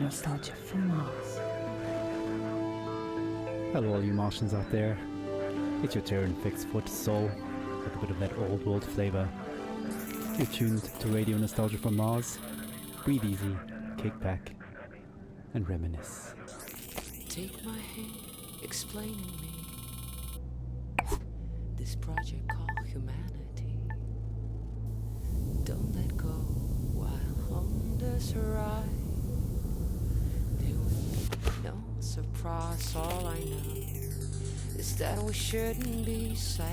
nostalgia from Mars. Hello all you Martians out there. It's your Terran fixed foot soul with a bit of that old world flavour. You're tuned to Radio Nostalgia from Mars. Breathe easy, kick back, and reminisce. Take my hand, explaining me this project called humanity. Don't let go while on this ride. There will be no surprise. All I know is that we shouldn't be sad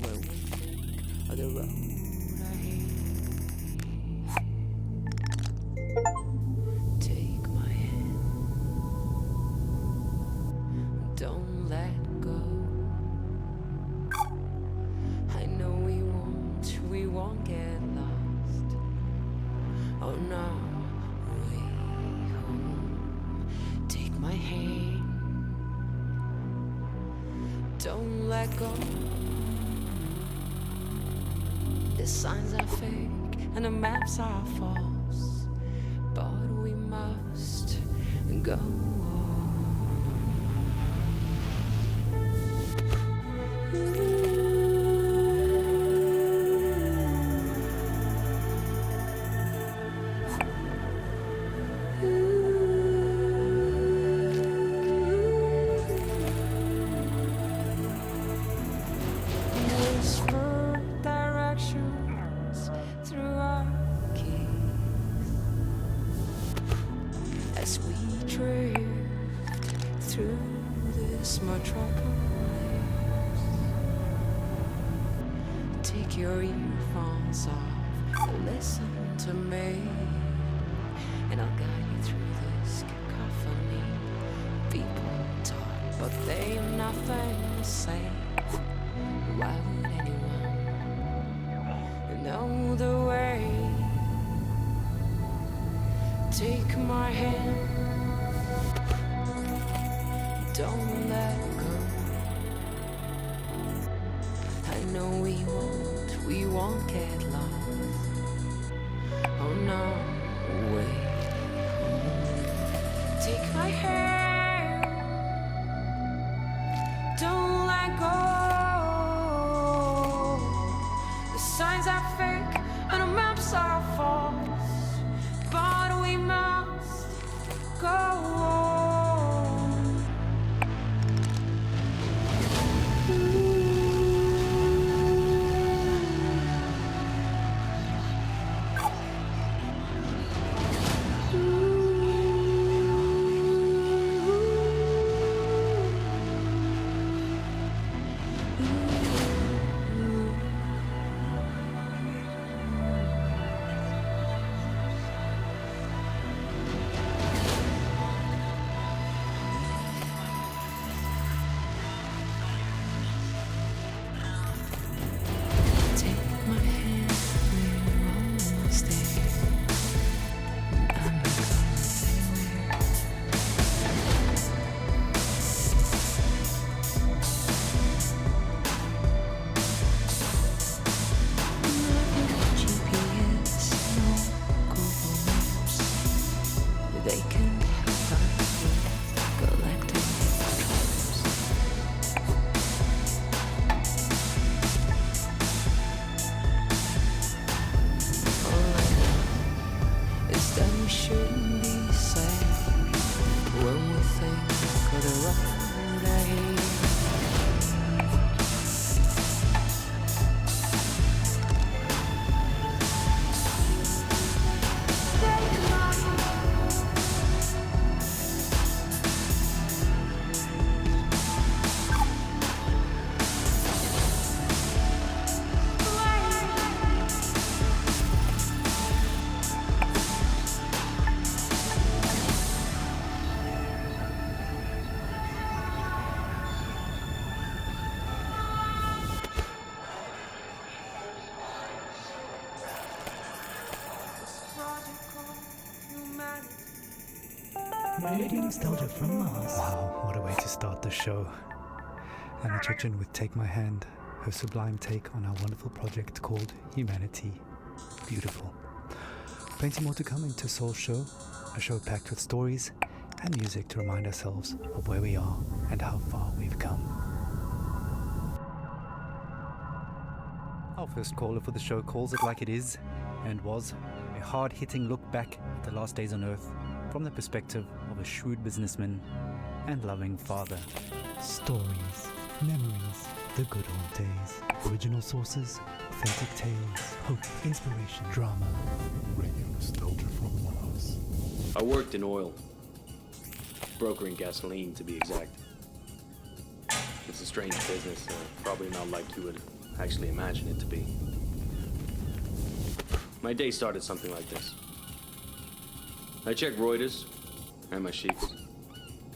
when we think of the road ahead. Take my hand, don't let go. I know we won't get lost. Oh no, way home. Take my hand, don't let go. The signs are fake and the maps are false, but we must go on. Whisper directions through our keys as we drift through this metropolis. Take your earphones off and listen to me, and I'll guide you through this cacophony. People talk, but they have nothing to say. Why would anyone know the way? Take my hand, don't let go. I know we won't get lost. Oh no, wait. Take my hand, don't let go. The signs are fake and the maps are false, but we must go on. Radio Nostalgia from Mars. Wow, what a way to start the show. Anna Chechen with Take My Hand, her sublime take on our wonderful project called Humanity. Beautiful. Plenty more to come into Soul Show. a show packed with stories and music to remind ourselves of where we are and how far we've come. Our first caller for the show calls it like it is, and was a hard-hitting look back at the last days on Earth from the perspective of a shrewd businessman and loving father. Stories, memories, the good old days. Original sources, authentic tales, hope, inspiration, drama. Radio nostalgia from Mars. I worked in oil, brokering gasoline to be exact. It's a strange business, probably not like you would actually imagine it to be. My day started something like this. I check Reuters and my sheets.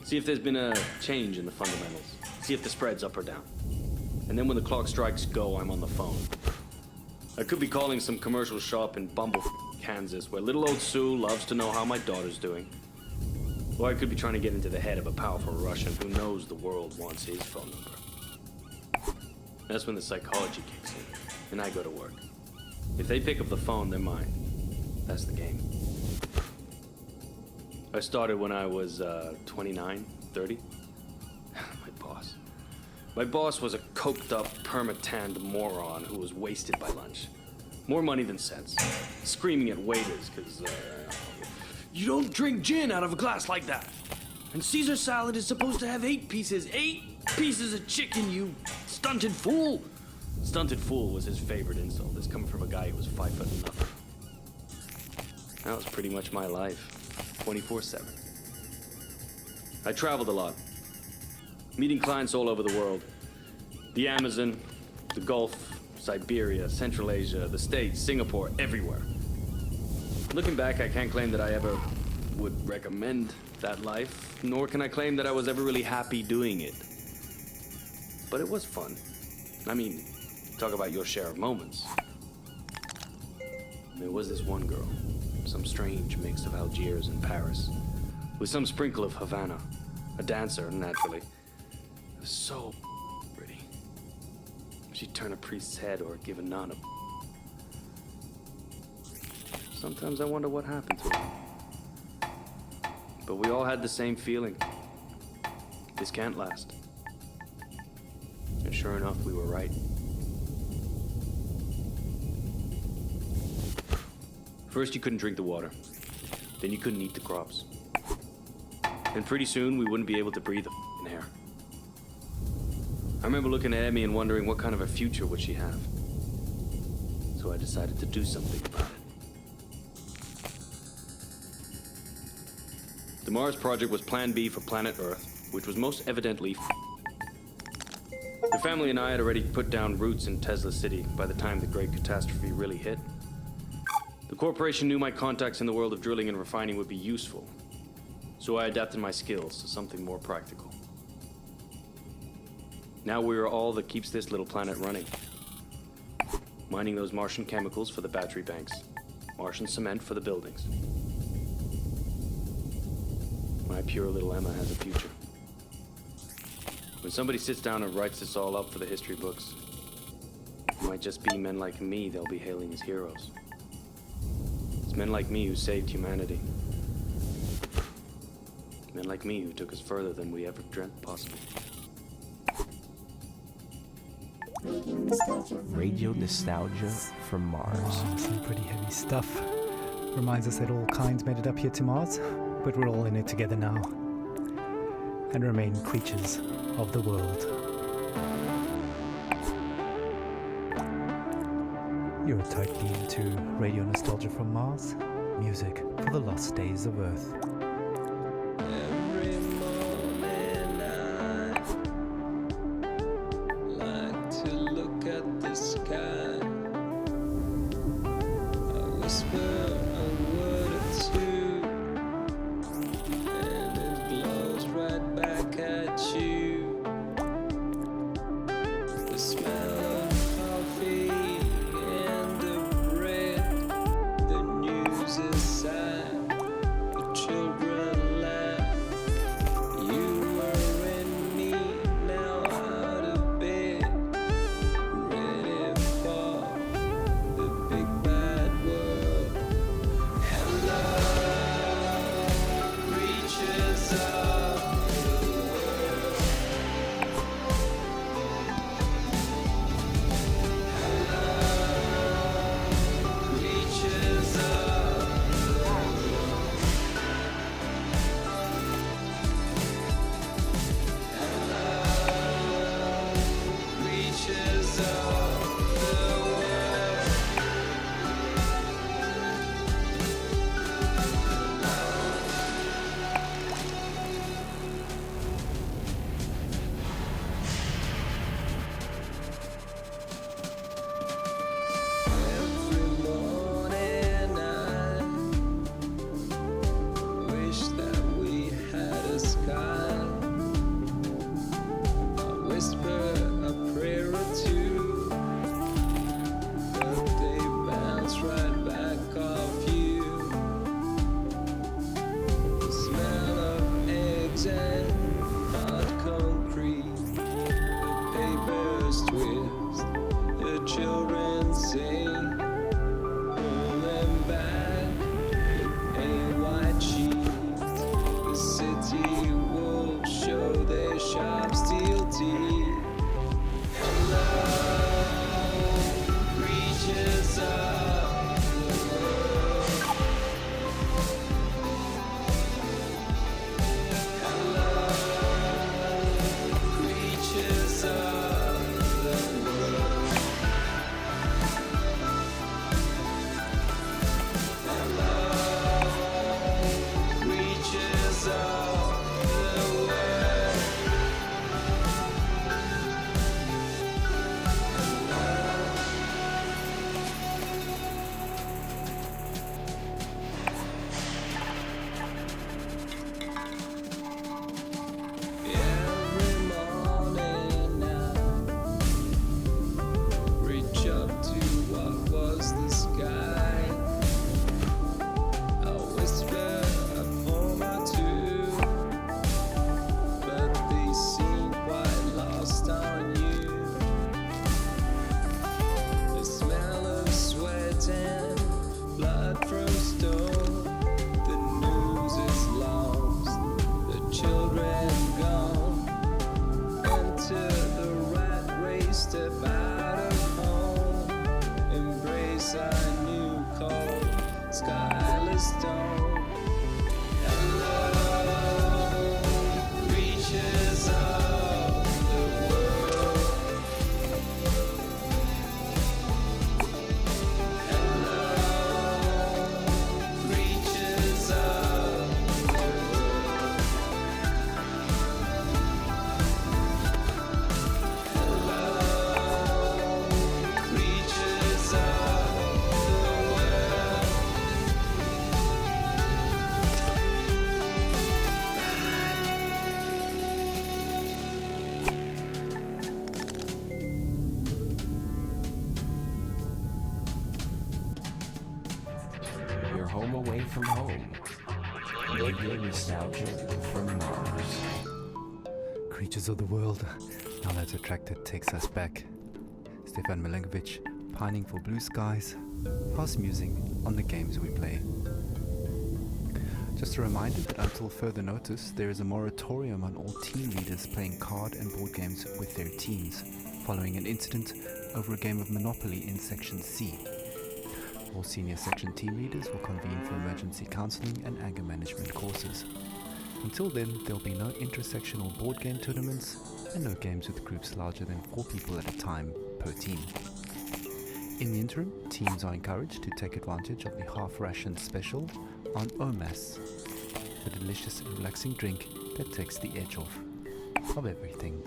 See if there's been a change in the fundamentals. See if the spread's up or down. And then when the clock strikes go, I'm on the phone. I could be calling some commercial shop in Bumble, Kansas, where little old Sue loves to know how my daughter's doing. Or I could be trying to get into the head of a powerful Russian who knows the world wants his phone number. That's when the psychology kicks in, and I go to work. If they pick up the phone, they're mine. That's the game. I started when I was 29, 30. My boss was a coked-up, perma-tanned moron who was wasted by lunch. More money than sense. Screaming at waiters because, you don't drink gin out of a glass like that. And Caesar salad is supposed to have 8 pieces. 8 pieces of chicken, you stunted fool. Stunted fool was his favorite insult. This coming from a guy who was 5 foot nothing. That was pretty much my life. 24/7. I traveled a lot. Meeting clients all over the world. The Amazon, the Gulf, Siberia, Central Asia, the States, Singapore, everywhere. Looking back, I can't claim that I ever would recommend that life, nor can I claim that I was ever really happy doing it. But it was fun. I mean, talk about your share of moments. There was this one girl, some strange mix of Algiers and Paris, with some sprinkle of Havana, a dancer, naturally. So pretty. She'd turn a priest's head or give a nun a... Sometimes I wonder what happened to her. But we all had the same feeling. This can't last. And sure enough, we were right. First, you couldn't drink the water. Then you couldn't eat the crops. And pretty soon, we wouldn't be able to breathe the air. I remember looking at Emmy and wondering what kind of a future would she have. So I decided to do something about it. The Mars project was Plan B for planet Earth, which was most evidently The family and I had already put down roots in Tesla City by the time the great catastrophe really hit. The corporation knew my contacts in the world of drilling and refining would be useful, so I adapted my skills to something more practical. Now we are all that keeps this little planet running. Mining those Martian chemicals for the battery banks, Martian cement for the buildings. My pure little Emma has a future. When somebody sits down and writes this all up for the history books, it might just be men like me they'll be hailing as heroes. It's men like me who saved humanity. Men like me who took us further than we ever dreamt possible. Radio nostalgia from Mars. Some pretty heavy stuff. Reminds us that all kinds made it up here to Mars, but we're all in it together now. And remain creatures of the world. You're tightly into Radio Nostalgia from Mars, music for the lost days of Earth. Every morning I like to look at the sky. I whisper a word or two, and it blows right back at you. The smell of coffee and the bread, the news is sad, the children laugh. You were in me, now out of bed, ready for the big bad world. Hello, sky. I whisper a prayer or two, but they bounce right back off you. The smell of eggs and hot concrete, the papers twist, the children sing, pulling back a white sheet. The city wolves show their sharp steel teeth. Hello, creatures of the world. Hello, creatures of the world. Hello, creatures of the world. Every morning I reach up to what was the sky. I whisper a poem or two, but they seem quite lost on you. The smell of sweat and blood from stone. The news is lost, the children gone. Enter the rat race, step out of home. Embrace our new cold, skyless stone. Hello, creatures of the world. Hello, creatures of the world. Hello, creatures of the world. You're home away from home. Radio nostalgia from Mars. Creatures of the world. Now That's Attracted takes us back. Stefan Milenkovic pining for blue skies, house musing on the games we play. Just a reminder that until further notice, there is a moratorium on all team leaders playing card and board games with their teams, following an incident over a game of Monopoly in Section C. All senior section team leaders will convene for emergency counseling and anger management courses. Until then, there'll be no intersectional board game tournaments and no games with groups larger than 4 people at a time per team. In the interim, teams are encouraged to take advantage of the half-ration special on OMAS, the delicious and relaxing drink that takes the edge off of everything.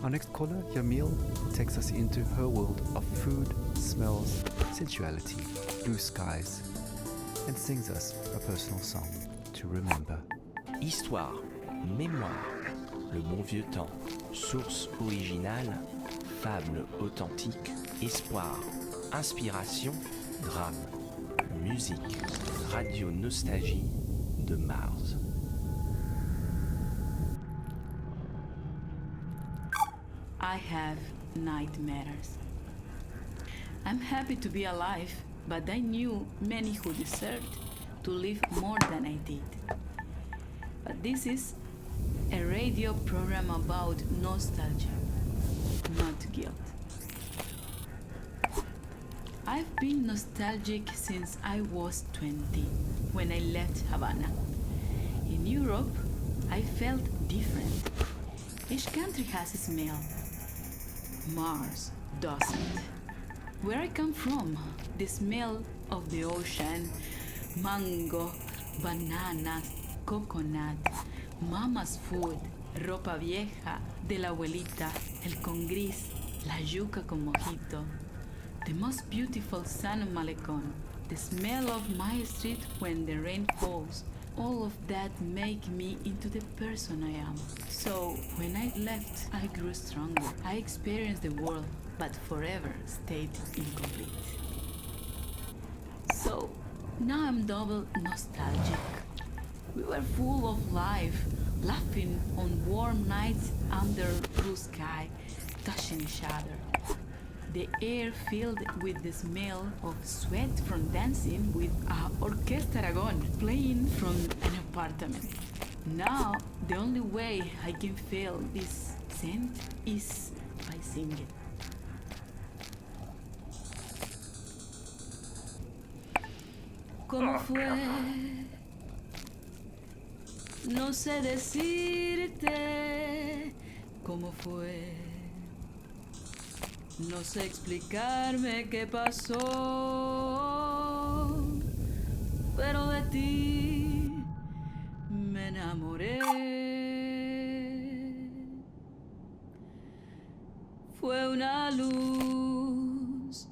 Our next caller, Yamil, takes us into her world of food, smells, sensuality, blue skies, and sings us a personal song to remember. Histoire, mémoire, le bon vieux temps, source originale, fable authentique, espoir, inspiration, drame, musique, radio nostalgie de Mars. I have nightmares. I'm happy to be alive, but I knew many who deserved to live more than I did. But this is a radio program about nostalgia, not guilt. I've been nostalgic since I was 20, when I left Havana. In Europe, I felt different. Each country has a smell. Mars doesn't. Where I come from, the smell of the ocean, mango, bananas, coconut, mama's food, ropa vieja, de la abuelita, el con gris, la yuca con mojito, the most beautiful sun on Malecon, the smell of my street when the rain falls, all of that make me into the person I am. So when I left, I grew stronger. I experienced the world, but forever stayed incomplete. So now I'm double nostalgic. We were full of life, laughing on warm nights under blue sky, touching each other. The air filled with the smell of sweat from dancing with a orchestragon playing from an apartment. Now, the only way I can feel this scent is by singing. ¿Cómo fue? No sé decirte cómo fue. No sé explicarme qué pasó, pero de ti me enamoré. Fue una luz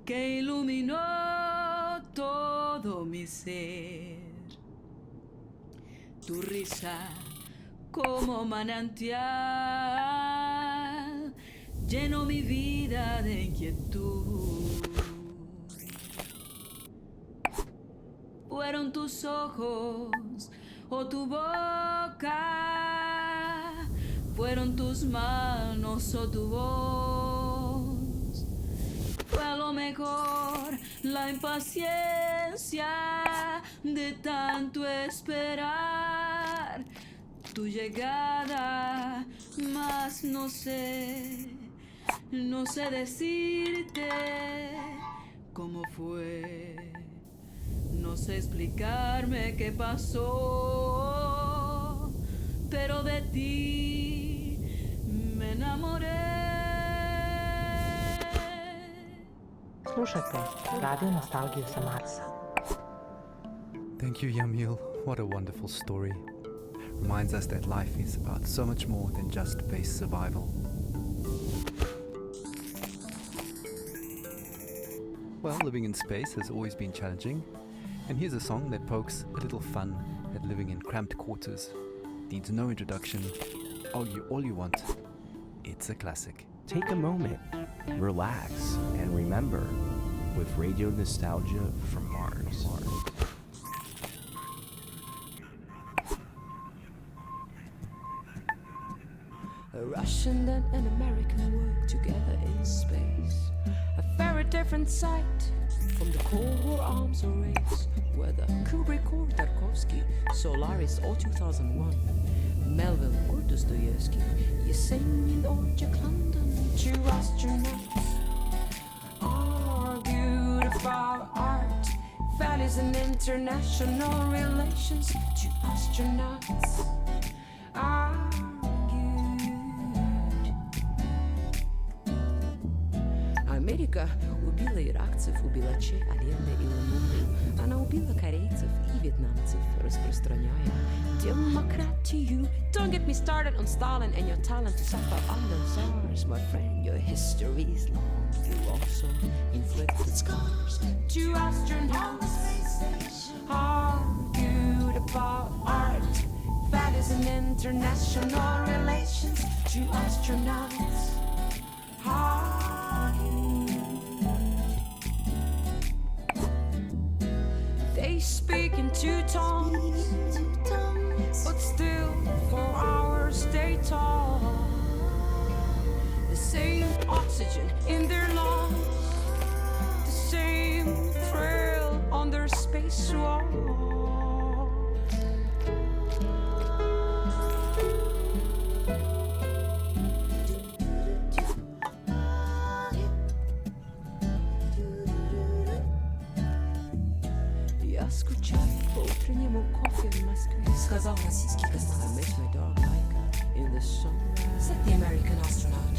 que iluminó todo mi ser. Tu risa como manantial llenó mi vida de inquietud. Fueron tus ojos o tu boca, fueron tus manos o tu voz. Fue a lo mejor la impaciencia de tanto esperar tu llegada, mas no sé decirte cómo fue. No sé explicarme qué pasó, pero de ti me enamoré. Slušate Radio Nostalgiju sa Marsa. Thank you, Yamil. What a wonderful story. Reminds us that life is about so much more than just base survival. Well, living in space has always been challenging, and here's a song that pokes a little fun at living in cramped quarters. Needs no introduction. All you want. It's a classic. Take a moment, relax, and remember with Radio Nostalgia from Mars. A Russian and an American work together in space. A very different sight from the Cold War arms race, whether Kubrick or Tarkovsky, Solaris or 2001, Melville or Dostoevsky, Yesenin or Jack London. Two astronauts argued about art, values and international relations. Two astronauts Америка убила иракцев, убила Че, Аленда и Ламунду. Она убила корейцев и вьетнамцев, распространяя демократию. Don't get me started on Stalin and your talent to suffer under SARS. My friend, your history is long. You also inflicted scars. Two astronauts argued about art, values and international relations. Two astronauts They speak in two tongues, but still for hours they talk. The same oxygen in their lungs, the same thrill on their spacewalk. Сказал российский космонавт. I met my dog Laika in the sunrise. Said the American astronaut.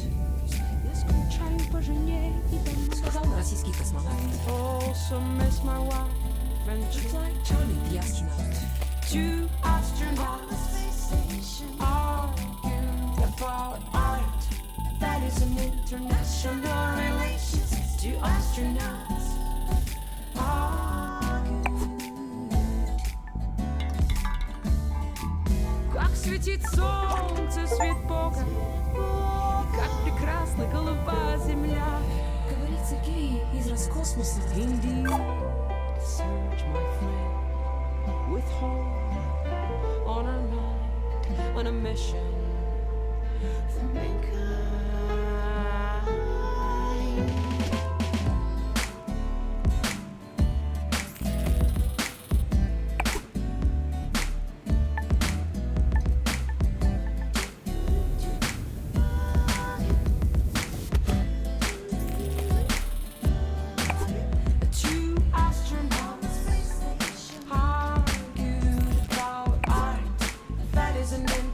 Я скучаю по жене и дому. Сказал российский космонавт. Also miss my wife and just like Charlie the astronaut. Two astronauts argued about art, values and international relations. Two astronauts argued. светит солнце, свет Бога, как прекрасна голубая земля. Говорит Сергей из Роскосмоса. Indeed, search, my friend, with hope on our mind, on a mission for mankind.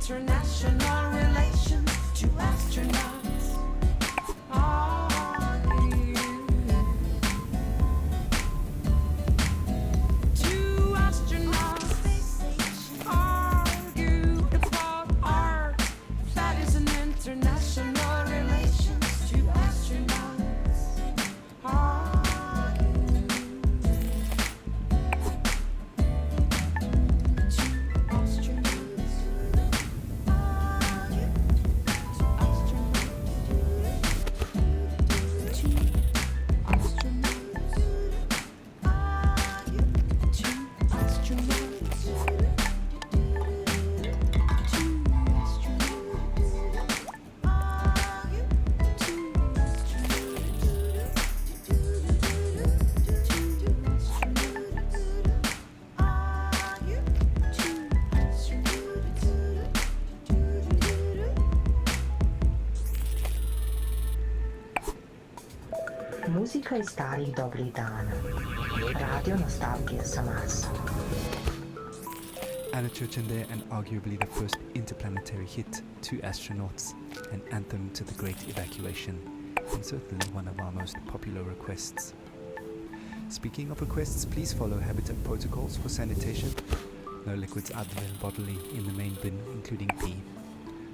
International relations, two astronauts argue. Two astronauts argue about art. That is an international relations, two astronauts argue. Two astronauts. Muzika iz starih dobrih dana. Radio nostalgije sa Marsa. Anna Church in there, and arguably the first interplanetary hit, Two Astronauts, an anthem to the Great Evacuation, and certainly one of our most popular requests. Speaking of requests, please follow Habitat protocols for sanitation. No liquids other than bodily in the main bin, including pee.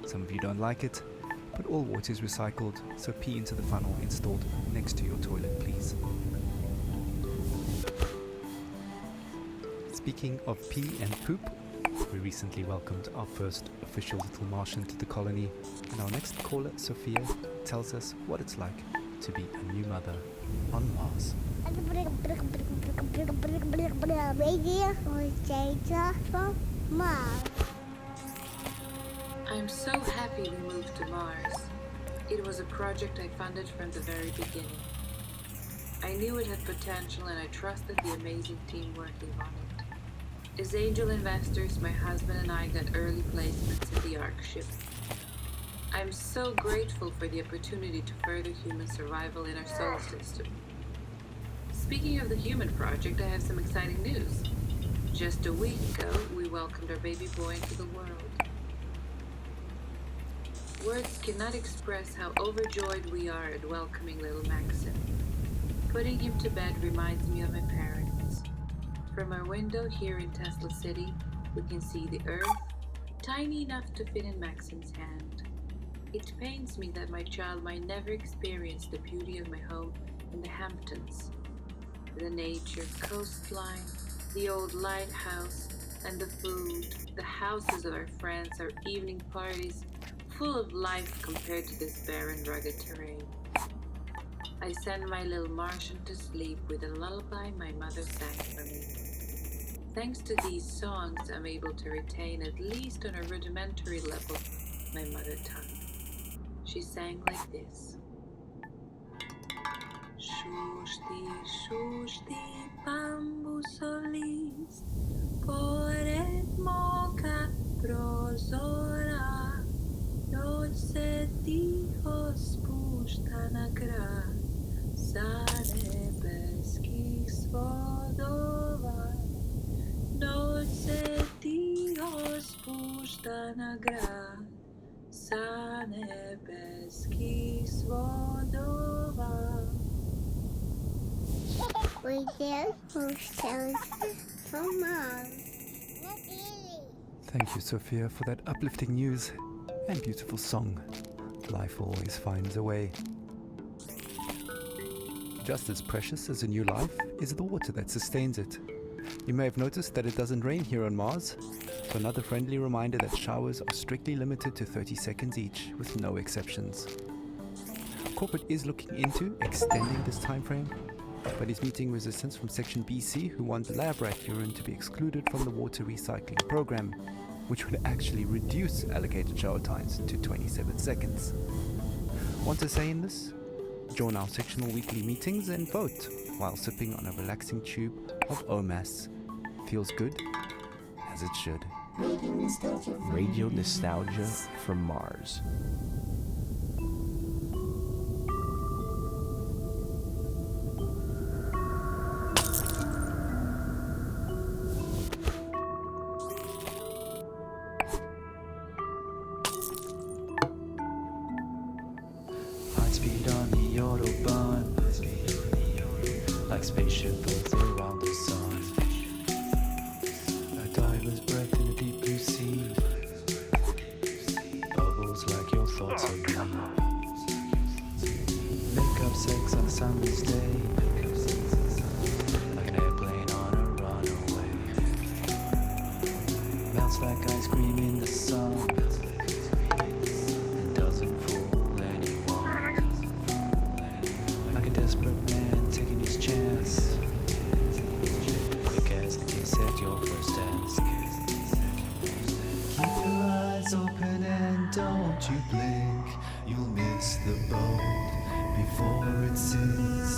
Some of you don't like it, but all water is recycled, so pee into the funnel installed next to your toilet, please. Speaking of pee and poop, we recently welcomed our first official little Martian to the colony, and our next caller, Sophia, tells us what it's like to be a new mother on Mars. I'm so happy we moved to Mars. It was a project I funded from the very beginning. I knew it had potential and I trusted the amazing team working on it. As angel investors, my husband and I got early placements in the Ark ship. I'm so grateful for the opportunity to further human survival in our solar system. Speaking of the human project, I have some exciting news. Just a week ago, we welcomed our baby boy into the world. Words cannot express how overjoyed we are at welcoming little Maxim. Putting him to bed reminds me of my parents. From our window here in Tesla City, we can see the Earth, tiny enough to fit in Maxim's hand. It pains me that my child might never experience the beauty of my home in the Hamptons. The nature, coastline, the old lighthouse, and the food, the houses of our friends, our evening parties, full of life compared to this barren, rugged terrain. I send my little Martian to sleep with a lullaby my mother sang for me. Thanks to these songs, I'm able to retain, at least on a rudimentary level, my mother tongue. She sang like this. Shushti, bamboo solis, poret moka prozora, noche ticho spušta na grad, sa nebeských svodova. Noche ticho spušta na grad, sa nebeských svodova. Thank you, Sophia, for that uplifting news and beautiful song. Life always finds a way. Just as precious as a new life is the water that sustains it. You may have noticed that it doesn't rain here on Mars, Also another friendly reminder that showers are strictly limited to 30 seconds each, with no exceptions. Corporate is looking into extending this time frame, but is meeting resistance from Section BC, who want lab rat urine to be excluded from the water recycling program, which would actually reduce allocated shower times to 27 seconds. Want to say in this? Join our sectional weekly meetings and vote while sipping on a relaxing tube of OMAS. Feels good, as it should. Radio Nostalgia from Mars. Speed on the Autobahn, like spaceship both around the sun. A diver's breath in a deep blue sea, bubbles like your thoughts of me. Make up sex on a summer's day, like an airplane on a runaway. Melts like ice cream in the sun, and doesn't fool. Desperate man taking his chance, quick as the kiss at your first ask. Keep your eyes open and don't you blink, you'll miss the boat before it sinks.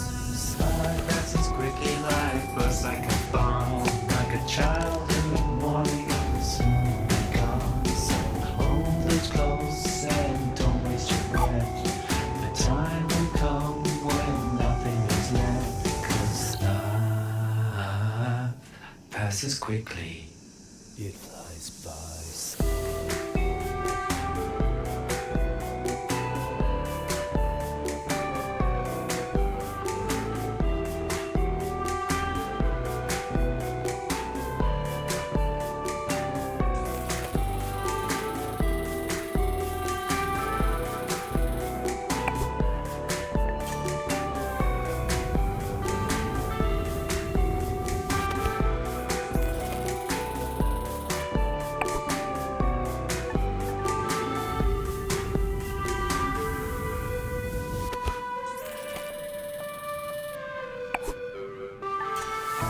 Slide passes quickly like bursts like a bomb, like a child in the morning, soon be gone. So hold those close and don't waste your breath, the time will come when nothing is left, 'cause life passes quickly, it flies by.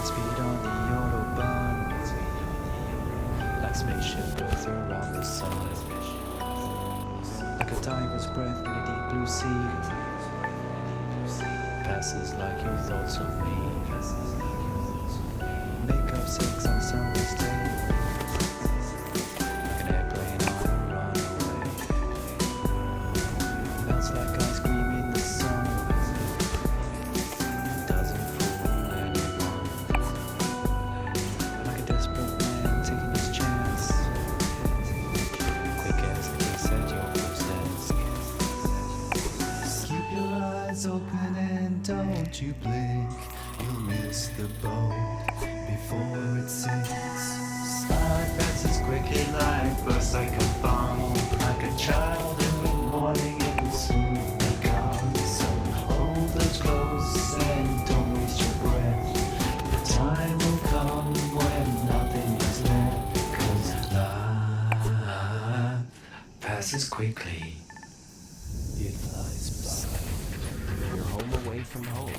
Speed on the Autobahn, like spaceship both around the sun. Like a diver's breath in a deep blue sea, passes like your thoughts of me. Make up sex on summer's day, like an airplane on a runaway. Melts like ice cream in the sun, doesn't fool anyone. Like a desperate man taking his chance, quick as the kiss at your first ask. Keep your eyes open and don't you blink, you'll miss the boat before it sinks. Slide passes quickly like bursts like a bomb, like a child in the morning, it will soon be gone. So hold those close and don't waste your breath, the time will come when nothing is left, 'cause life passes quickly, it flies by. You're home away from home.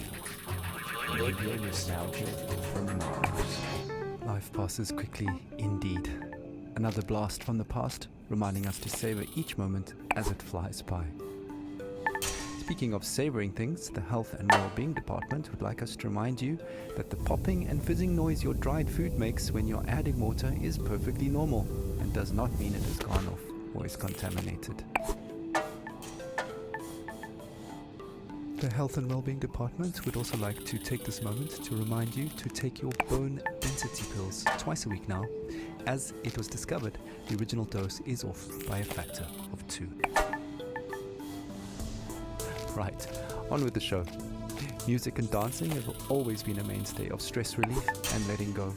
Radio Nostalgia from Mars. Life passes quickly indeed. Another blast from the past, reminding us to savor each moment as it flies by. Speaking of savoring things, the Health and Wellbeing Department would like us to remind you that the popping and fizzing noise your dried food makes when you're adding water is perfectly normal and does not mean it has gone off or is contaminated. The Health and Wellbeing Department would also like to take this moment to remind you to take your bone density pills twice a week now, as it was discovered the original dose is off by a factor of 2. Right, on with the show. Music and dancing have always been a mainstay of stress relief and letting go.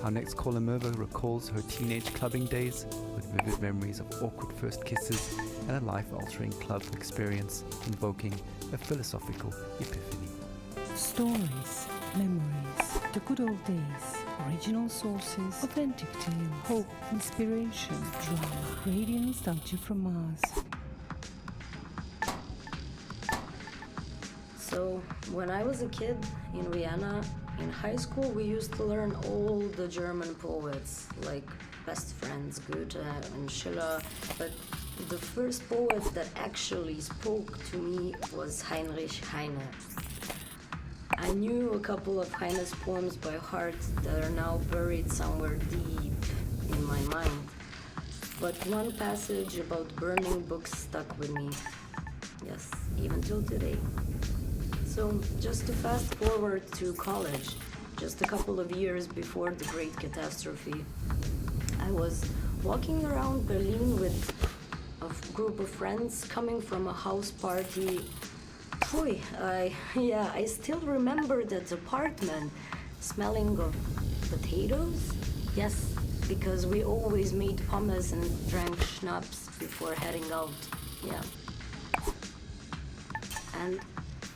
Our next caller, Merva, recalls her teenage clubbing days with vivid memories of awkward first kisses and a life-altering club experience invoking a philosophical epiphany. Stories, memories, The good old days. Original sources, authentic tales, hope, inspiration, drama, radio nostalgia from Mars. So, when I was a kid in Vienna, in high school, we used to learn all the German poets, like Best Friends, Goethe and Schiller, but the first poet that actually spoke to me was Heinrich Heine. I knew a couple of Heine's poems by heart that are now buried somewhere deep in my mind, but one passage about burning books stuck with me. Yes, even till today. So, just to fast forward to college, just a couple of years before the Great Catastrophe, I was walking around Berlin with a group of friends coming from a house party. I still remember that apartment smelling of potatoes. Yes, because we always made pommes and drank schnapps before heading out. Yeah. And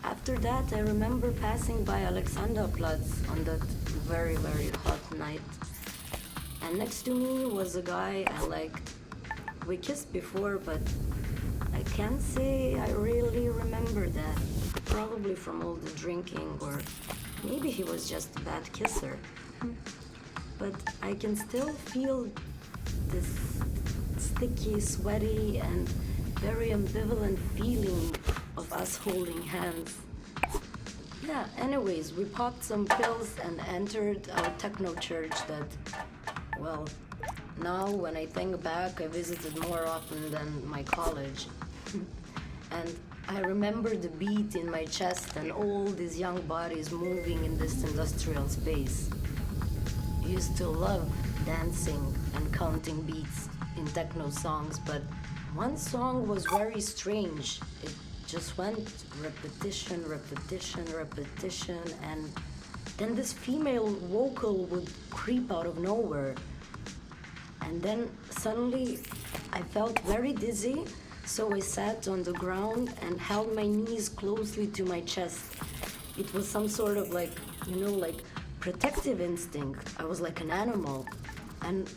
after that, I remember passing by Alexanderplatz on that very, very hot night. And next to me was a guy I liked. We kissed before, but I can't say I really remember that. Probably from all the drinking, or maybe he was just a bad kisser. But I can still feel this sticky, sweaty, and very ambivalent feeling of us holding hands. Yeah, anyways, we popped some pills and entered our techno church that, well, now when I think back, I visited more often than my college. And I remember the beat in my chest and all these young bodies moving in this industrial space. I used to love dancing and counting beats in techno songs, but one song was very strange. It just went repetition, repetition, repetition, and then this female vocal would creep out of nowhere. And then suddenly I felt very dizzy, so I sat on the ground and held my knees closely to my chest. It was some sort of like protective instinct. I was like an animal. And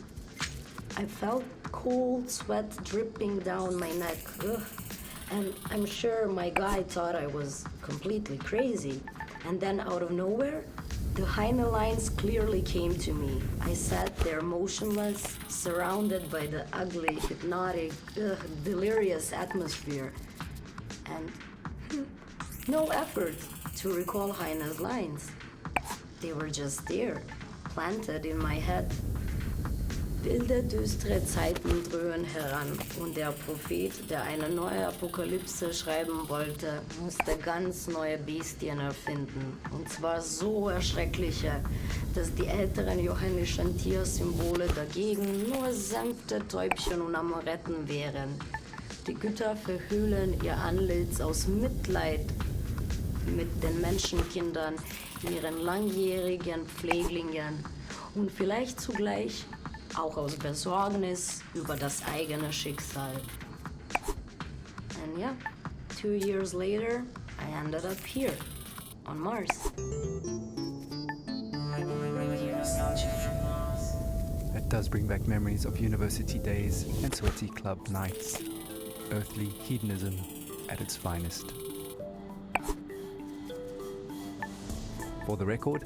I felt cold sweat dripping down my neck. Ugh. And I'm sure my guy thought I was completely crazy. And then out of nowhere, the Heine lines clearly came to me. I sat there motionless, surrounded by the ugly, hypnotic, delirious atmosphere. And no effort to recall Heine's lines. They were just there, planted in my head. Wilde, düstere Zeiten dröhnen heran und der Prophet, der eine neue Apokalypse schreiben wollte, musste ganz neue Bestien erfinden. Und zwar so erschreckliche, dass die älteren johannischen Tiersymbole dagegen nur sanfte Täubchen und Amoretten wären. Die Götter verhüllen ihr Antlitz aus Mitleid mit den Menschenkindern, ihren langjährigen Pfleglingen und vielleicht zugleich auch aus Besorgnis über das eigene Schicksal. And yeah, 2 years later, I ended up here, on Mars. That does bring back memories of university days and sweaty club nights. Earthly hedonism at its finest. For the record,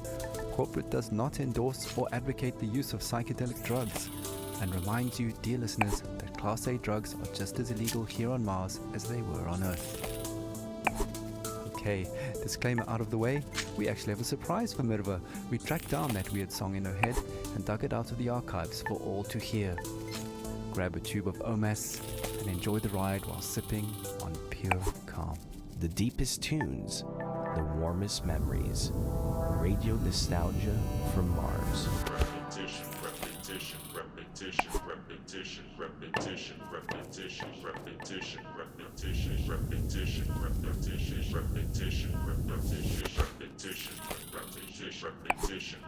corporate does not endorse or advocate the use of psychedelic drugs, and reminds you, dear listeners, that Class A drugs are just as illegal here on Mars as they were on Earth. Okay, disclaimer out of the way, we actually have a surprise for Mirva. We tracked down that weird song in her head and dug it out of the archives for all to hear. Grab a tube of OMAS and enjoy the ride while sipping on pure calm. The deepest tunes, the warmest memories. Radio nostalgia from Mars. Repetition, repetition, repetition, repetition, repetition, repetition, repetition, repetition, repetition, repetition, repetition, repetition, repetition, repetition, repetition, repetition.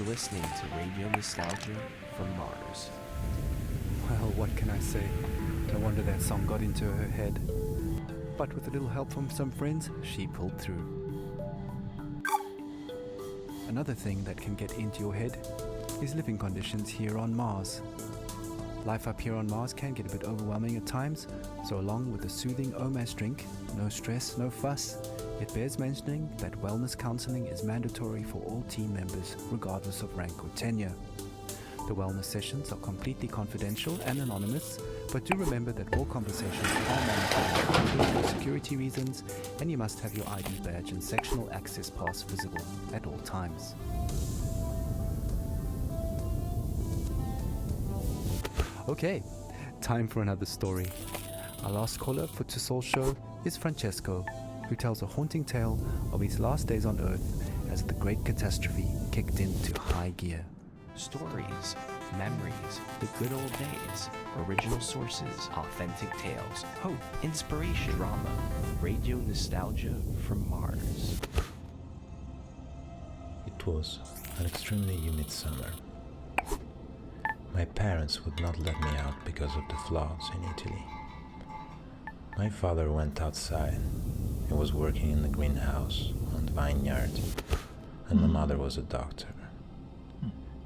You're listening to Radio Nostalgia from Mars. Well, what can I say? No wonder that song got into her head. But with a little help from some friends, she pulled through. Another thing that can get into your head is living conditions here on Mars. Life up here on Mars can get a bit overwhelming at times, so along with a soothing OMAS drink, no stress, no fuss, it bears mentioning that wellness counseling is mandatory for all team members, regardless of rank or tenure. The wellness sessions are completely confidential and anonymous, but do remember that all conversations are monitored for security reasons, and you must have your ID badge and sectional access pass visible at all times. Okay, time for another story. Our last caller for Tussol's show is Francesco, who tells a haunting tale of his last days on Earth as the Great Catastrophe kicked into high gear. Stories, memories, the good old days, original sources, authentic tales, hope, inspiration, drama, radio nostalgia from Mars. It was an extremely humid summer. My parents would not let me out because of the floods in Italy. My father went outside. He was working in the greenhouse on the vineyard, and my mother was a doctor.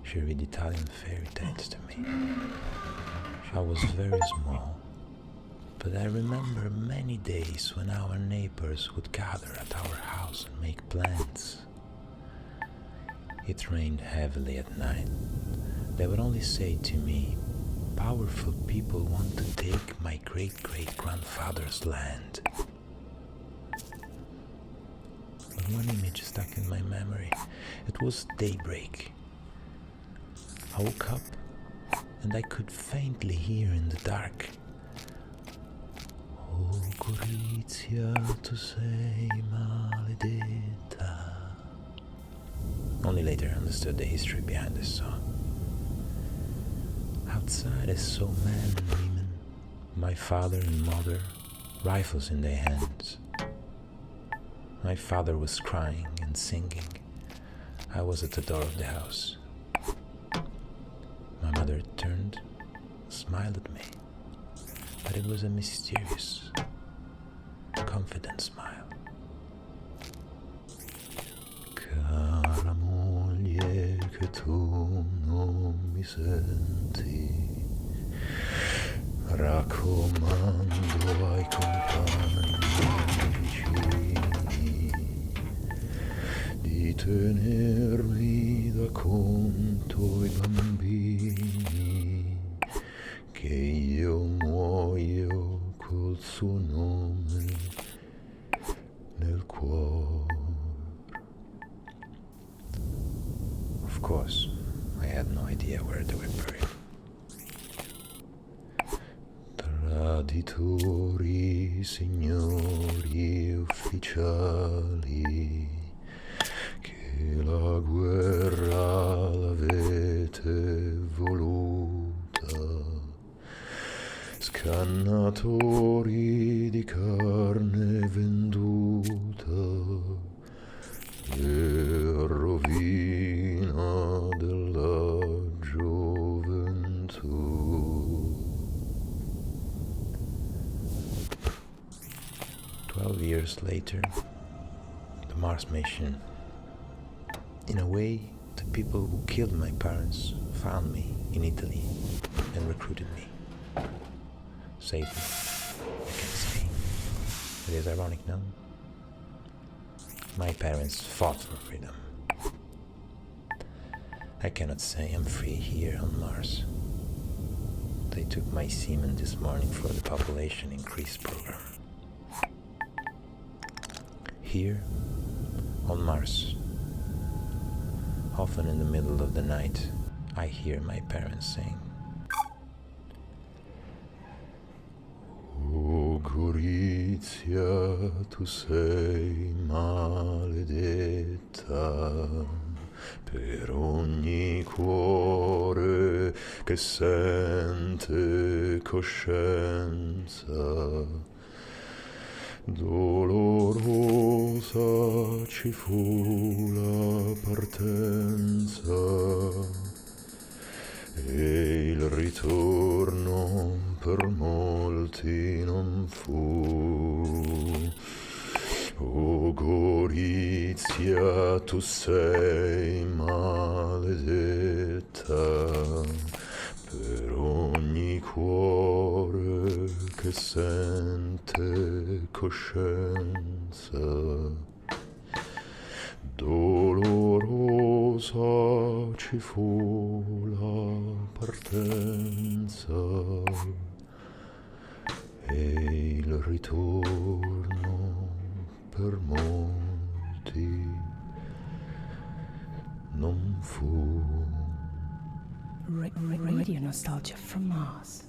She read Italian fairy tales to me. I was very small, but I remember many days when our neighbors would gather at our house and make plans. It rained heavily at night. They would only say to me, "Powerful people want to take my great-great-grandfather's land." But one image stuck in my memory. It was daybreak. I woke up and I could faintly hear in the dark, "Oh Gorizia, tu sei maledetta." Only later I understood the history behind this song. Outside I saw men and women, my father and mother, rifles in their hands. My father was crying and singing. I was at the door of the house. My mother turned, smiled at me, but it was a mysterious, confident smile. Cara moglie, che tu non mi senti, raccomando ai compagni vicini di tenermi da conto i bambini, che io muoio col suo nome nel cuore. Of course, I had no idea where they were buried. Traditori, signori ufficiali, che la guerra l'avete voluta, scannatori di carne venduta, e rovina della gioventù. 12 years later, the Mars mission. In a way, the people who killed my parents found me in Italy and recruited me. Safely, I can't say. It is ironic, no? My parents fought for freedom. I cannot say I'm free here on Mars. They took my semen this morning for the population increase program. Here, on Mars, often in the middle of the night, I hear my parents sing. Oh Gorizia, tu sei maledetta, per ogni cuore che sente coscienza, Dolorosa ci fu la partenza e il ritorno per molti non fu. O Gorizia, tu sei maledetta per ogni cuore che sente coscienza. Dolorosa ci fu la partenza e il ritorno per molti non fu. Radio nostalgia from Mars.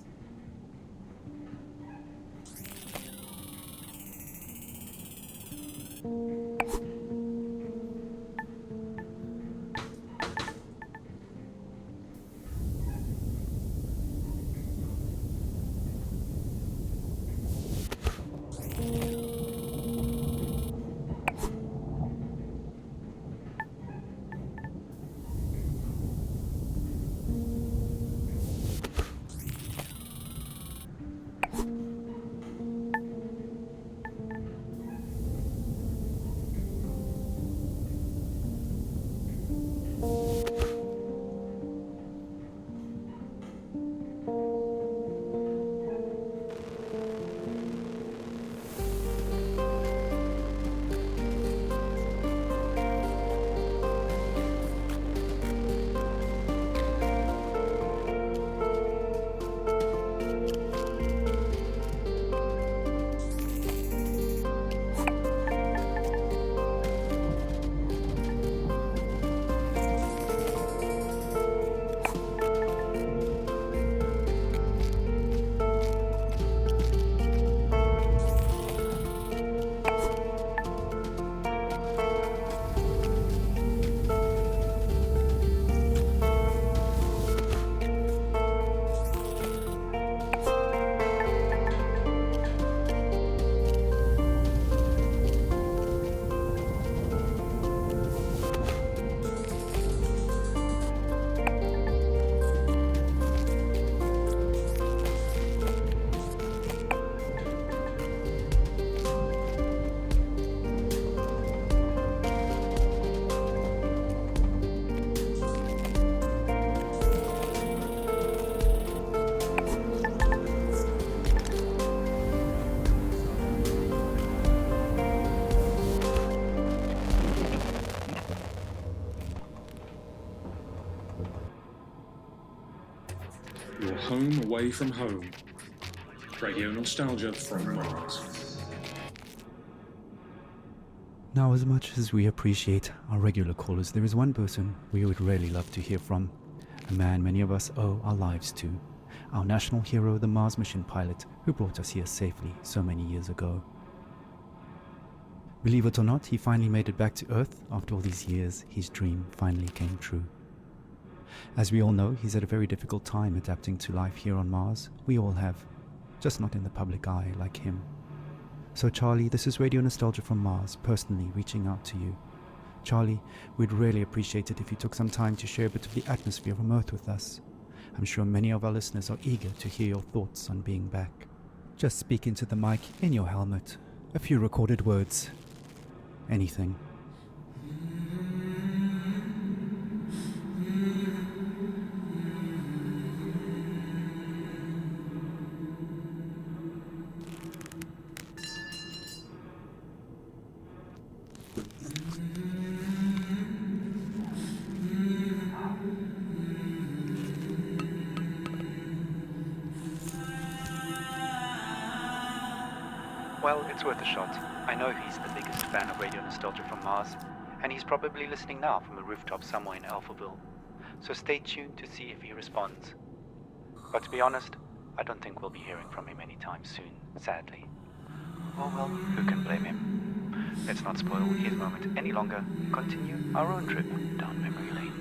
Your home away from home. Radio nostalgia from Mars. Now, as much as we appreciate our regular callers, there is one person we would really love to hear from. A man many of us owe our lives to. Our national hero, the Mars mission pilot who brought us here safely so many years ago. Believe it or not, he finally made it back to Earth. After all these years, his dream finally came true. As we all know, he's had a very difficult time adapting to life here on Mars. We all have, just not in the public eye like him. So Charlie, this is Radio Nostalgia from Mars, personally reaching out to you. Charlie, we'd really appreciate it if you took some time to share a bit of the atmosphere from Earth with us. I'm sure many of our listeners are eager to hear your thoughts on being back. Just speak into the mic in your helmet. A few recorded words. Anything. Well, it's worth a shot. I know he's the biggest fan of Radio Nostalgia from Mars, and he's probably listening now from a rooftop somewhere in Alphaville. So stay tuned to see if he responds. But to be honest, I don't think we'll be hearing from him anytime soon, sadly. Oh well, who can blame him? Let's not spoil his moment any longer. Continue our own trip down memory lane.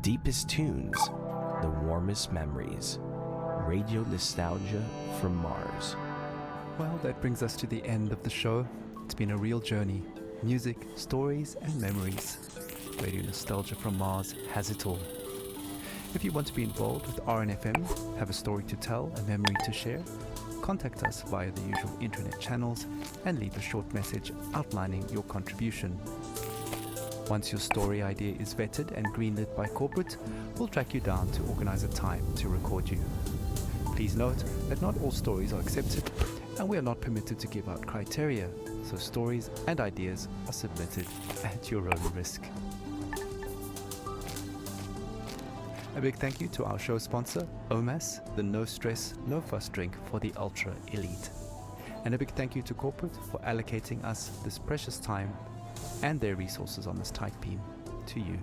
deepest tunes, the warmest memories. Radio nostalgia from Mars. Well, that brings us to the end of the show. It's been a real journey. Music, stories, and memories. Radio Nostalgia from Mars has it all. If you want to be involved with RNFM, have a story to tell, a memory to share, contact us via the usual internet channels and leave a short message outlining your contribution. Once your story idea is vetted and greenlit by corporate, we'll track you down to organize a time to record you. Please note that not all stories are accepted, and we are not permitted to give out criteria, so stories and ideas are submitted at your own risk. A big thank you to our show sponsor, OMAS, the no stress, no fuss drink for the ultra elite. And a big thank you to corporate for allocating us this precious time and their resources on this tight beam to you.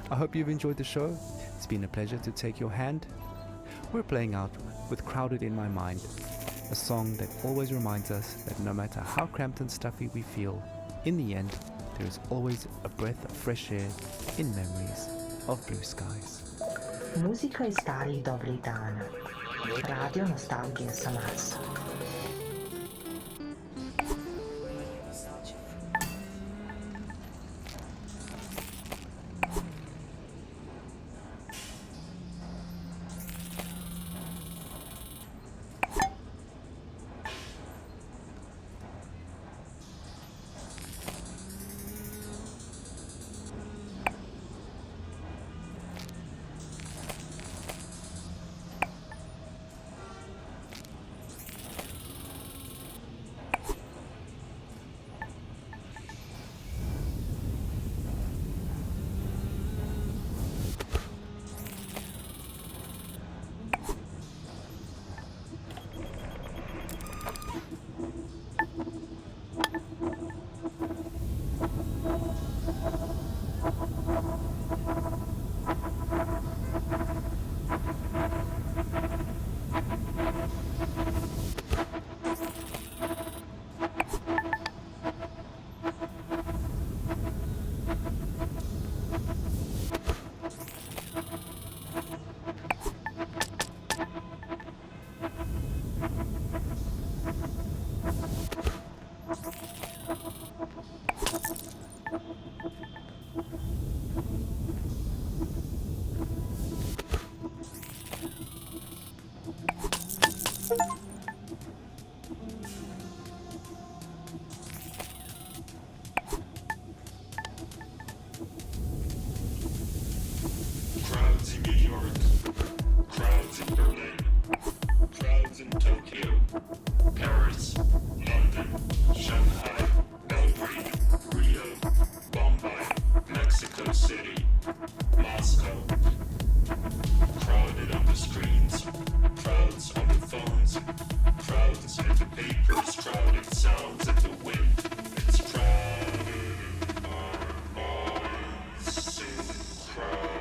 I hope you've enjoyed the show. It's been a pleasure to take your hand. We're playing out with Crowded in My Mind, a song that always reminds us that no matter how cramped and stuffy we feel, in the end, there is always a breath of fresh air in memories of blue skies. Muzika iz starih dobrih dana. Radio nostalgije sa Marsa. Crowds in New York, crowds in Berlin, crowds in Tokyo, Paris, London, Shanghai, Belgrade, Rio, Bombay, Mexico City, Moscow. Crowded on the screens, crowds on the phones, crowds at the papers, crowded sounds at the wind. It's crowded in our minds, it's crowded.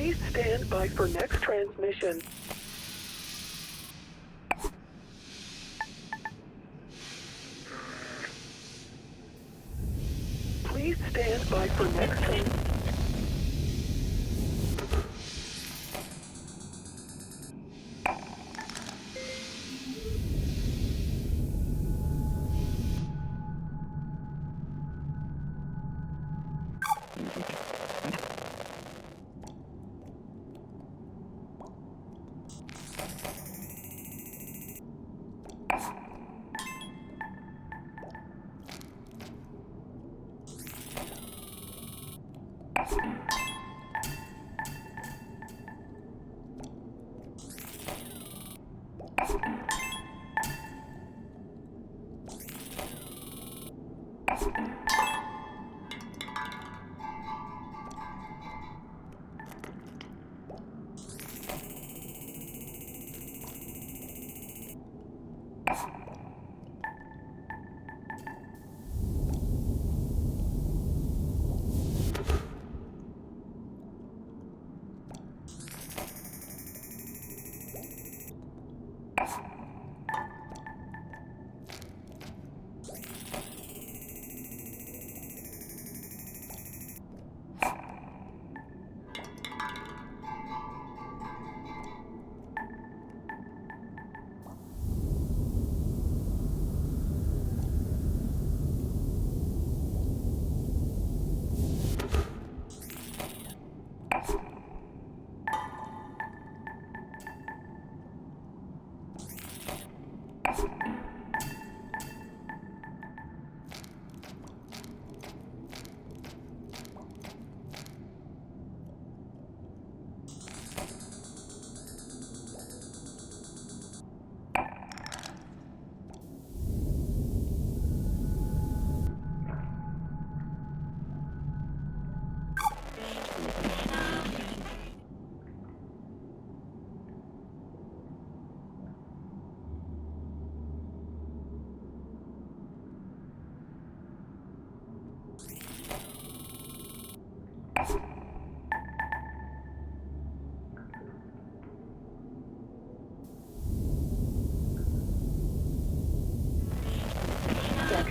Please stand by for next transmission. Please stand by for next transmission.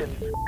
seconds.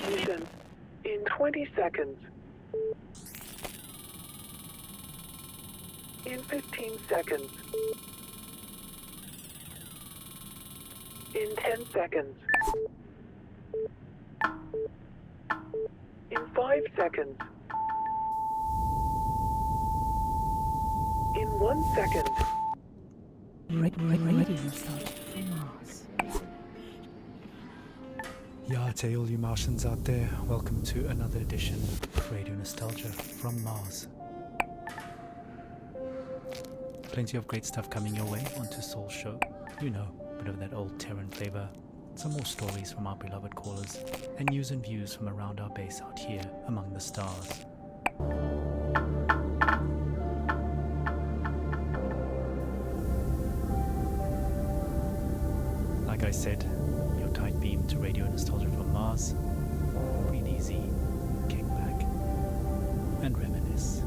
Ignition in 20 seconds. In 15 seconds. In 10 seconds. In 5 seconds. In 1 second. Radio Nostalgia from Mars. Yate, all you Martians out there, welcome to another edition of Radio Nostalgia from Mars. Plenty of great stuff coming your way onto Soul Show. You know, a bit of that old Terran flavor, some more stories from our beloved callers, and news and views from around our base out here among the stars. Like I said, your tight beam to Radio Nostalgia from Mars. Breathe easy, kick back, and reminisce.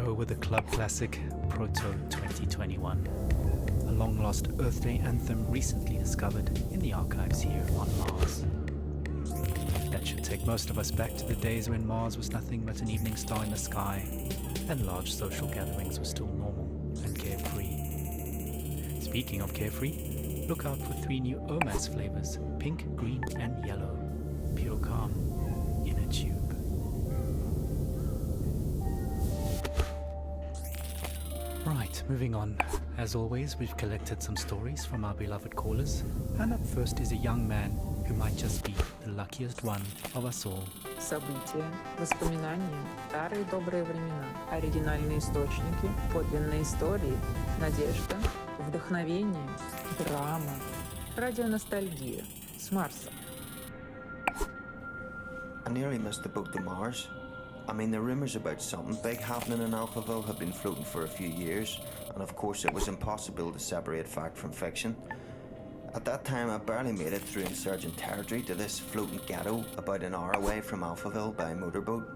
go with the club classic Proto 2021, a long-lost Earth Day anthem recently discovered in the archives here on Mars. That should take most of us back to the days when Mars was nothing but an evening star in the sky, and large social gatherings were still normal and carefree. Speaking of carefree, look out for 3 new OMAS flavors, pink, green, and yellow. Pure calm in a tube. Right, moving on. As always, we've collected some stories from our beloved callers, and up first is a young man who might just be the luckiest one of us all. События, воспоминания, старые добрые времена, оригинальные источники, подлинные истории, надежда, вдохновение, драма, радионостальгия с Марса. I nearly missed the boat to Mars. I mean, the rumours about something big happening in Alphaville have been floating for a few years, and of course it was impossible to separate fact from fiction. At that time, I barely made it through insurgent territory to this floating ghetto about an hour away from Alphaville by motorboat.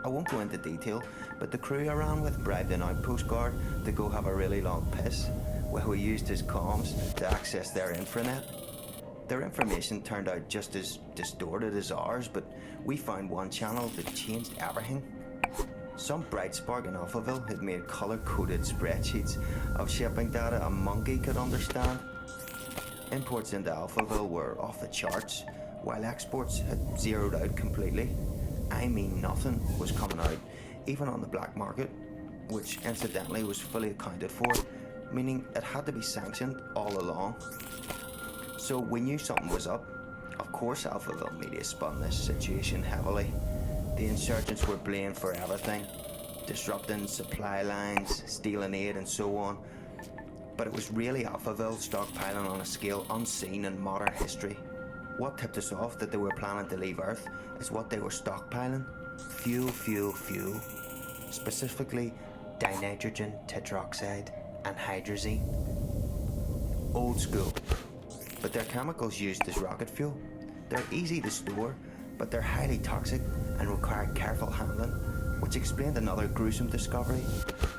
I won't go into detail, but the crew I ran with bribed an outpost guard to go have a really long piss, while we used his comms to access their infranet. Their information turned out just as distorted as ours, but we found one channel that changed everything. Some bright spark in Alphaville had made colour-coded spreadsheets of shipping data a monkey could understand. Imports into Alphaville were off the charts, while exports had zeroed out completely. I mean, nothing was coming out, even on the black market, which incidentally was fully accounted for, meaning it had to be sanctioned all along. So we knew something was up. Of course Alphaville media spun this situation heavily. The insurgents were blamed for everything, disrupting supply lines, stealing aid and so on. But it was really Alphaville stockpiling on a scale unseen in modern history. What tipped us off that they were planning to leave Earth is what they were stockpiling. Fuel, fuel, fuel. Specifically, dinitrogen tetroxide and hydrazine. Old school. But they're chemicals used as rocket fuel. They're easy to store, but they're highly toxic and require careful handling, which explained another gruesome discovery: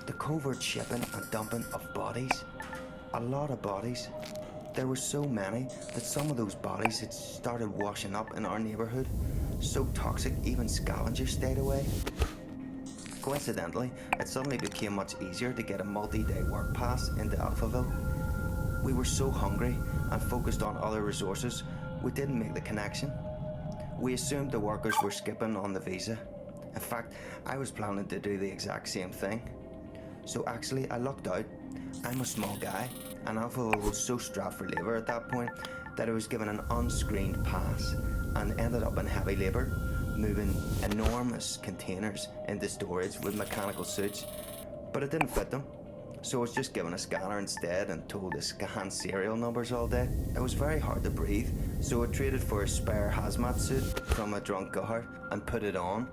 the covert shipping and dumping of bodies. A lot of bodies. There were so many that some of those bodies had started washing up in our neighbourhood, so toxic even scavengers stayed away. Coincidentally, it suddenly became much easier to get a multi-day work pass into Alphaville. We were so hungry and focused on other resources, we didn't make the connection. We assumed the workers were skipping on the visa. In fact, I was planning to do the exact same thing. So actually, I lucked out. I'm a small guy, and Alphaville was so strapped for labour at that point that I was given an unscreened pass and ended up in heavy labour, moving enormous containers into storage with mechanical suits, but it didn't fit them. So I was just given a scanner instead and told to scan serial numbers all day. It was very hard to breathe, so I traded for a spare hazmat suit from a drunk guard and put it on.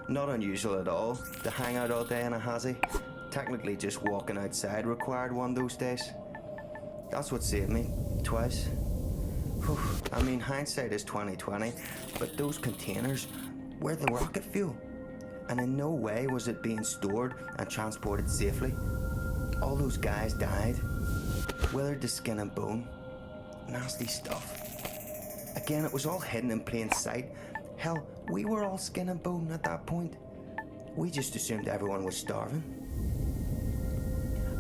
Not unusual at all to hang out all day in a hazy. Technically just walking outside required one those days. That's what saved me, twice. Whew. I mean, hindsight is 20/20, but those containers were the rocket fuel. And in no way was it being stored and transported safely. All those guys died, withered to skin and bone. Nasty stuff. Again, it was all hidden in plain sight. Hell, we were all skin and bone at that point. We just assumed everyone was starving.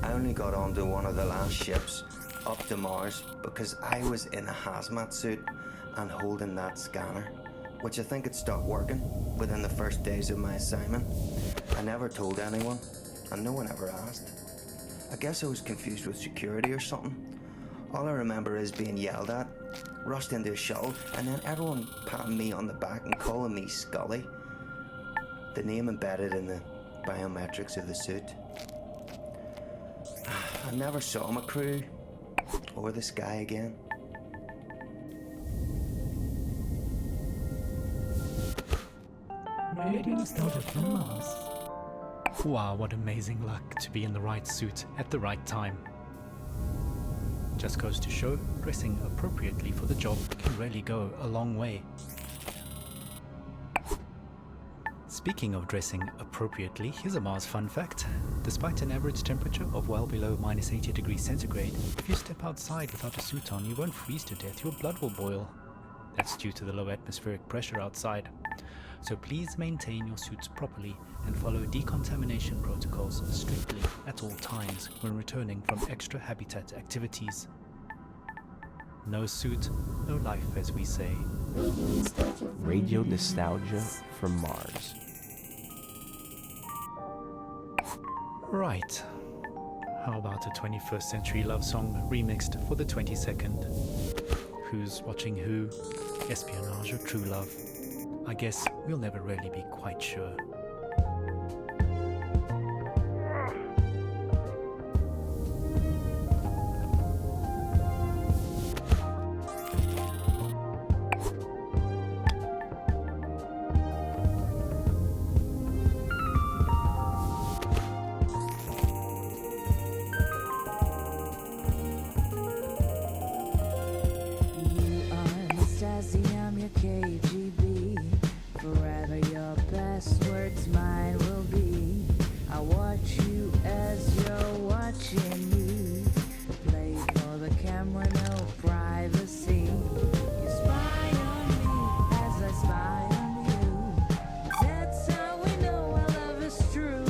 I only got onto one of the last ships up to Mars because I was in a hazmat suit and holding that scanner, which I think had stopped working within the first days of my assignment. I never told anyone, and no one ever asked. I guess I was confused with security or something. All I remember is being yelled at, rushed into a shuttle, and then everyone patting me on the back and calling me Scully. The name embedded in the biometrics of the suit. I never saw my crew or the sky again. Radio nostalgia from Mars. Wow, what amazing luck to be in the right suit at the right time. Just goes to show, dressing appropriately for the job can really go a long way. Speaking of dressing appropriately, here's a Mars fun fact. Despite an average temperature of well below minus 80 degrees centigrade, if you step outside without a suit on, you won't freeze to death, your blood will boil. That's due to the low atmospheric pressure outside. So please maintain your suits properly and follow decontamination protocols strictly at all times when returning from extra habitat activities. No suit, no life, as we say. Radio nostalgia from Mars. Right. How about a 21st century love song remixed for the 22nd? Who's watching who? Espionage or true love? I guess we'll never really be quite sure. I'm your KGB. Forever your best words mine will be. I watch you as you're watching me. Play for the camera, no privacy. You spy on me as I spy on you. That's how we know our love is true.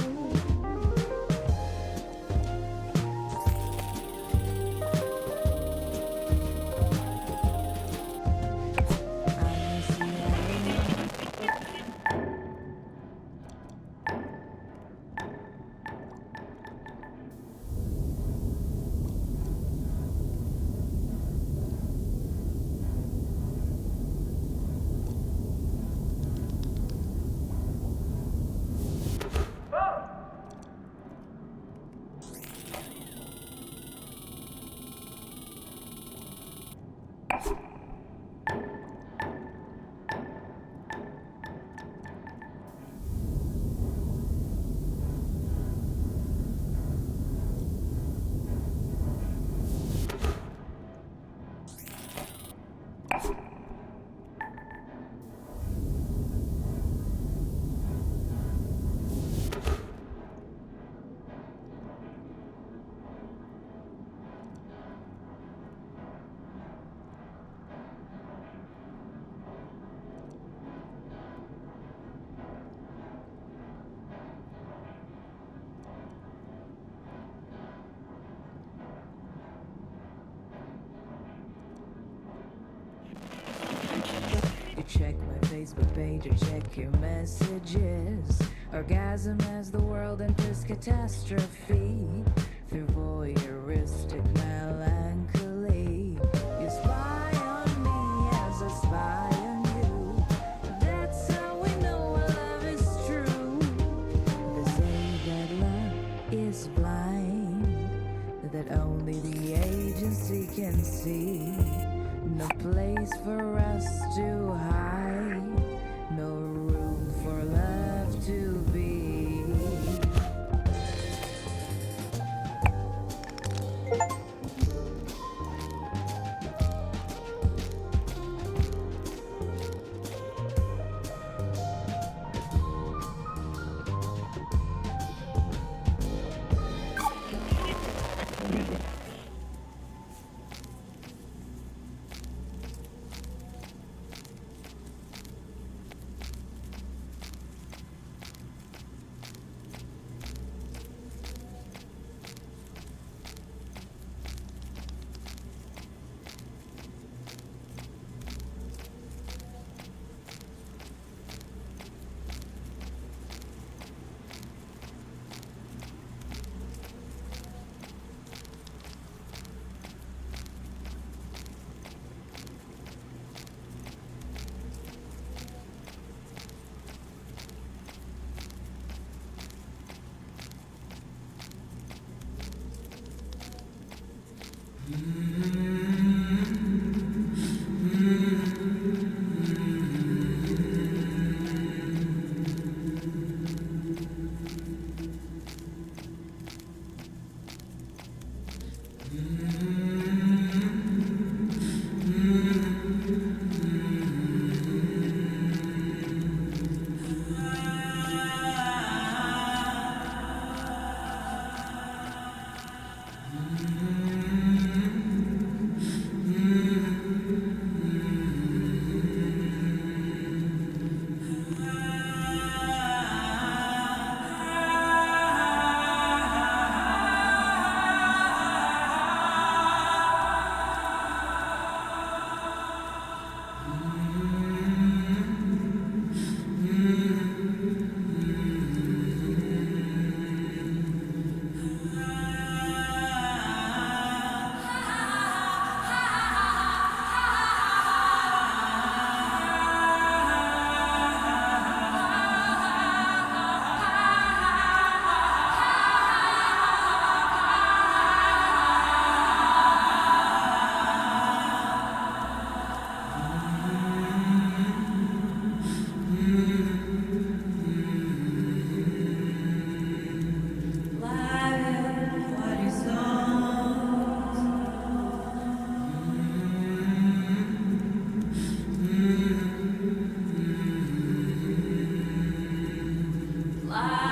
Check my Facebook page or check your messages. Orgasm as the world enters catastrophe. Through voyeuristic melancholy. You spy on me as I spy on you. That's how we know our love is true. They say that love is blind, that only the agency can see. No place for us to hide, no room for love to be. Fly.